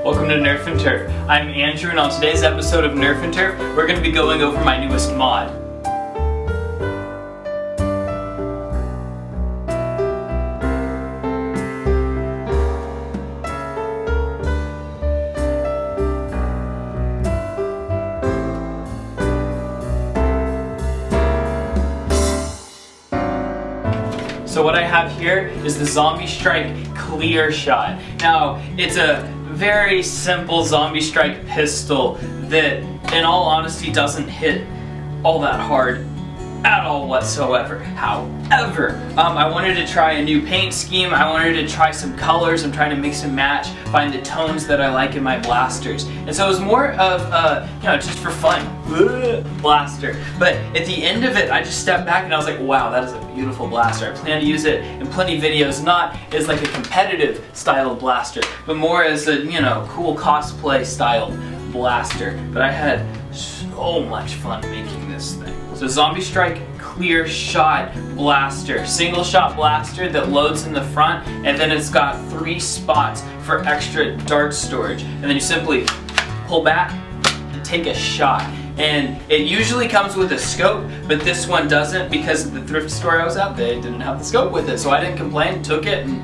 Welcome to Nerf&Turf. I'm Andrew, and on today's episode of Nerf&Turf, we're going to be going over my newest mod. So what I have here is the Zombie Strike Clearshot. Now, it's a very simple Zombie Strike pistol that, in all honesty, doesn't hit all that hard at all whatsoever. However, I wanted to try a new paint scheme. I wanted to try some colors. I'm trying to mix and match, find the tones that I like in my blasters. And so it was more of just for fun, blaster. But at the end of it, I just stepped back and I was like, wow, that is a beautiful blaster. I plan to use it in plenty of videos, not as like a competitive style of blaster, but more as a, cool cosplay style blaster. But I had so much fun making this thing. So Zombie Strike Clearshot blaster, single shot blaster that loads in the front, and then it's got 3 spots for extra dart storage. And then you simply pull back and take a shot. And it usually comes with a scope, but this one doesn't because the thrift store I was at, they didn't have the scope with it. So I didn't complain, took it, and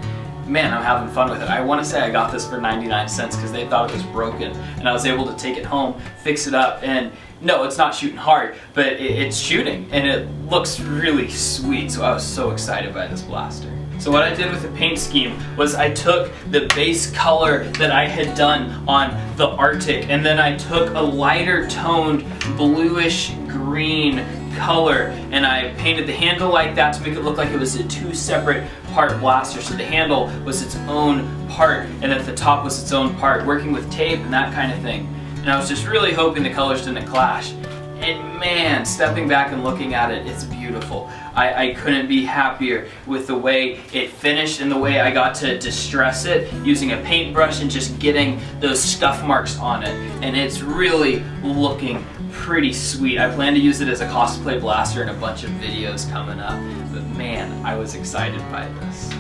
man, I'm having fun with it. I want to say I got this for 99 cents because they thought it was broken, and I was able to take it home, fix it up, and no, it's not shooting hard, but it's shooting, and it looks really sweet, so I was so excited by this blaster. So what I did with the paint scheme was I took the base color that I had done on the Arctic, and then I took a lighter toned bluish green color, and I painted the handle like that to make it look like it was a 2 separate part blaster. So the handle was its own part, and at the top was its own part, working with tape and that kind of thing. And I was just really hoping the colors didn't clash. And man, stepping back and looking at it, it's beautiful. I couldn't be happier with the way it finished and the way I got to distress it using a paintbrush and just getting those scuff marks on it. And it's really looking pretty sweet. I plan to use it as a cosplay blaster in a bunch of videos coming up. But man, I was excited by this.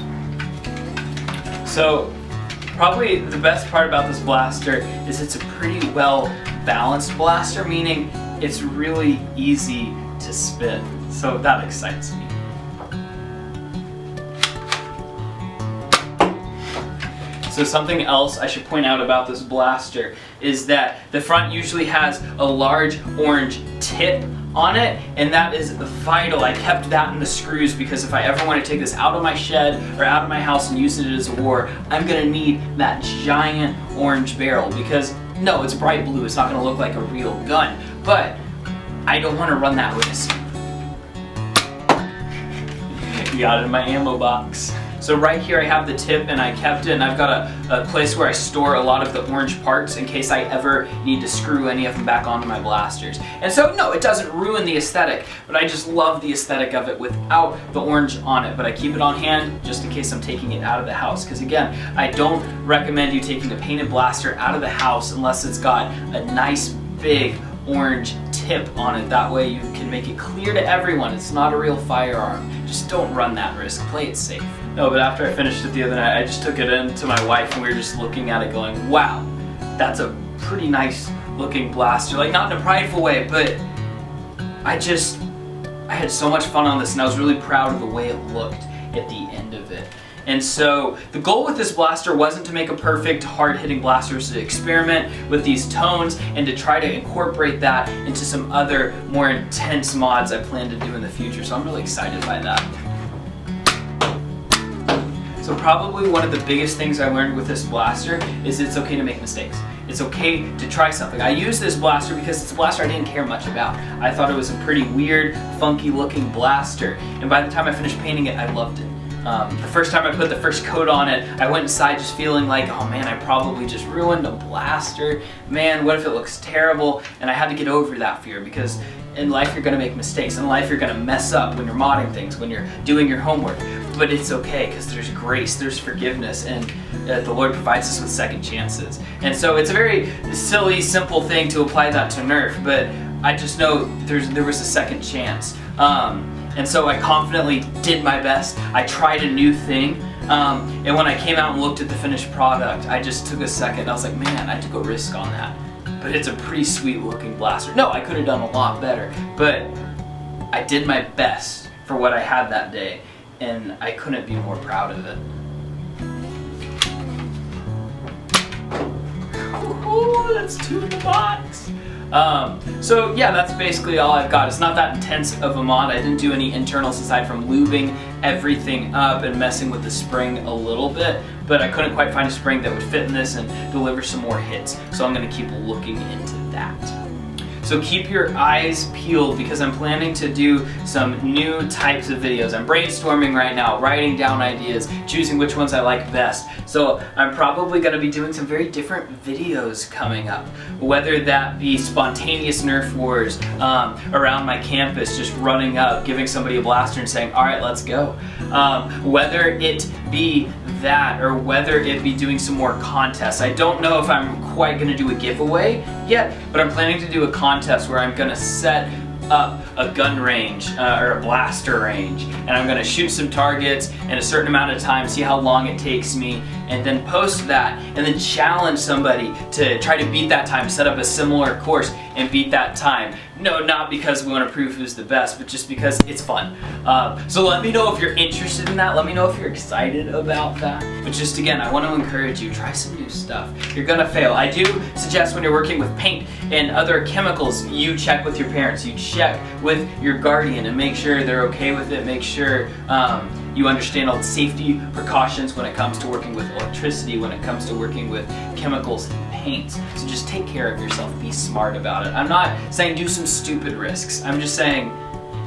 So probably the best part about this blaster is it's a pretty well balanced blaster, meaning it's really easy to spin. So that excites me. So something else I should point out about this blaster is that the front usually has a large orange tip on it, and that is vital. I kept that in the screws because if I ever want to take this out of my shed or out of my house and use it as a war, I'm gonna need that giant orange barrel because no, it's bright blue, it's not gonna look like a real gun, but I don't want to run that risk. Got it in my ammo box. So right here I have the tip and I kept it, and I've got a place where I store a lot of the orange parts in case I ever need to screw any of them back onto my blasters. And so no, it doesn't ruin the aesthetic, but I just love the aesthetic of it without the orange on it. But I keep it on hand just in case I'm taking it out of the house, because again, I don't recommend you taking a painted blaster out of the house unless it's got a nice big orange tip on it. That way you can make it clear to everyone it's not a real firearm. Just don't run that risk. Play it safe. No, but after I finished it the other night, I just took it in to my wife and we were just looking at it going, wow, that's a pretty nice looking blaster. Like, not in a prideful way, but I had so much fun on this, and I was really proud of the way it looked at the end of it. And so the goal with this blaster wasn't to make a perfect hard-hitting blaster, it was to experiment with these tones and to try to incorporate that into some other more intense mods I plan to do in the future. So I'm really excited by that. So probably one of the biggest things I learned with this blaster is it's okay to make mistakes. It's okay to try something. I used this blaster because it's a blaster I didn't care much about. I thought it was a pretty weird, funky looking blaster. And by the time I finished painting it, I loved it. The first time I put the first coat on it, I went inside just feeling like, oh man, I probably just ruined a blaster. Man, what if it looks terrible? And I had to get over that fear because in life you're gonna make mistakes. In life you're gonna mess up when you're modding things, when you're doing your homework. But it's okay because there's grace, there's forgiveness, and the Lord provides us with second chances. And so it's a very silly, simple thing to apply that to Nerf, but I just know there was a second chance. And so I confidently did my best. I tried a new thing. And when I came out and looked at the finished product, I just took a second. I was like, man, I took a risk on that. But it's a pretty sweet looking blaster. No, I could have done a lot better, but I did my best for what I had that day, and I couldn't be more proud of it. Ooh, that's 2 in the box. So yeah, that's basically all I've got. It's not that intense of a mod. I didn't do any internals aside from lubing everything up and messing with the spring a little bit, but I couldn't quite find a spring that would fit in this and deliver some more hits. So I'm gonna keep looking into that. So keep your eyes peeled because I'm planning to do some new types of videos. I'm brainstorming right now, writing down ideas, choosing which ones I like best. So I'm probably going to be doing some very different videos coming up. Whether that be spontaneous Nerf wars around my campus, just running up, giving somebody a blaster and saying, all right, let's go. Whether it be that or whether it be doing some more contests. I don't know if I'm quite going to do a giveaway yet, but I'm planning to do a contest where I'm going to set up a gun range or a blaster range, and I'm going to shoot some targets in a certain amount of time, see how long it takes me, and then post that and then challenge somebody to try to beat that time, set up a similar course and beat that time. No, not because we want to prove who's the best, but just because it's fun. So let me know if you're interested in that. Let me know if you're excited about that. But just again, I want to encourage you, try some new stuff. You're gonna fail. I do suggest when you're working with paint and other chemicals, you check with your parents, you check with your guardian and make sure they're okay with it, make sure you understand all the safety precautions when it comes to working with electricity, when it comes to working with chemicals and paints. So just take care of yourself, be smart about it. I'm not saying do some stupid risks. I'm just saying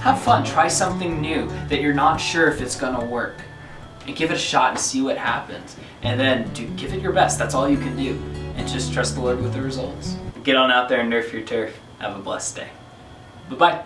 have fun, try something new that you're not sure if it's gonna work. And give it a shot and see what happens. And then give it your best, that's all you can do. And just trust the Lord with the results. Get on out there and nerf your turf. Have a blessed day. Bye-bye.